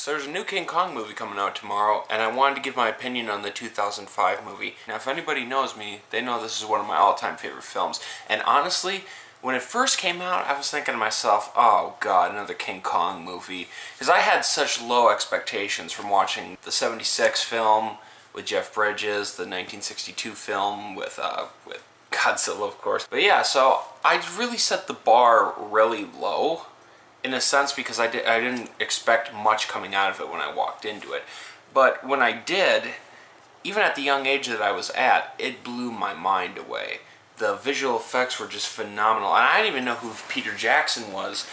So there's a new King Kong movie coming out tomorrow, and I wanted to give my opinion on the 2005 movie. Now, if anybody knows me, they know this is one of my all-time favorite films. And honestly, when it first came out, I was thinking to myself, oh god, another King Kong movie. Because I had such low expectations from watching the 76 film with Jeff Bridges, the 1962 film with Godzilla, of course. But yeah, so I really set the bar really low, in a sense, because I didn't expect much coming out of it when I walked into it. But when I did, even at the young age that I was at, it blew my mind away. The visual effects were just phenomenal. And I didn't even know who Peter Jackson was.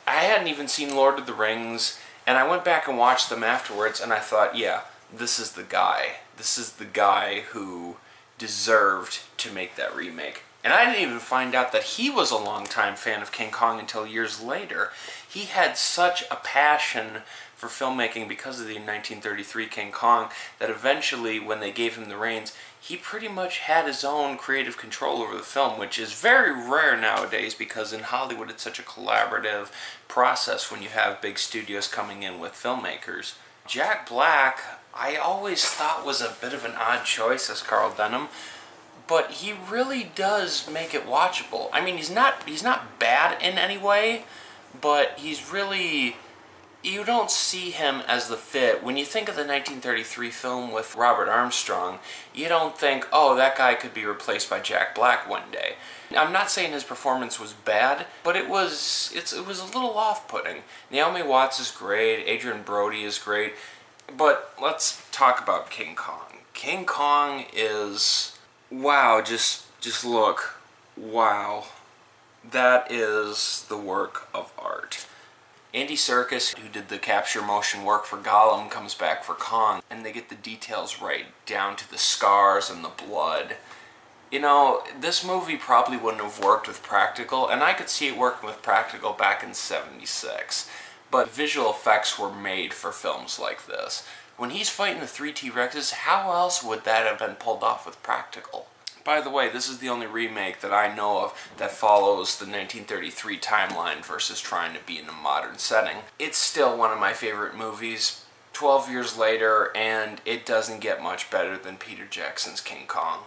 I hadn't even seen Lord of the Rings, and I went back and watched them afterwards, and I thought, yeah, this is the guy. This is the guy who deserved to make that remake. And I didn't even find out that he was a longtime fan of King Kong until years later. He had such a passion for filmmaking because of the 1933 King Kong that eventually, when they gave him the reins, he pretty much had his own creative control over the film, which is very rare nowadays because in Hollywood it's such a collaborative process when you have big studios coming in with filmmakers. Jack Black, I always thought was a bit of an odd choice as Carl Denham, but he really does make it watchable. I mean, he's not bad in any way, but he's really, you don't see him as the fit. When you think of the 1933 film with Robert Armstrong, you don't think, oh, that guy could be replaced by Jack Black one day. I'm not saying his performance was bad, but it was a little off-putting. Naomi Watts is great, Adrian Brody is great, but let's talk about King Kong. King Kong is, wow, just look, wow. That is the work of art. Andy Serkis, who did the capture motion work for Gollum, comes back for Kong, and they get the details right, down to the scars and the blood. You know, this movie probably wouldn't have worked with practical, and I could see it working with practical back in '76. But visual effects were made for films like this. When he's fighting the three T-Rexes, how else would that have been pulled off with practical? By the way, this is the only remake that I know of that follows the 1933 timeline versus trying to be in a modern setting. It's still one of my favorite movies, 12 years later, and it doesn't get much better than Peter Jackson's King Kong.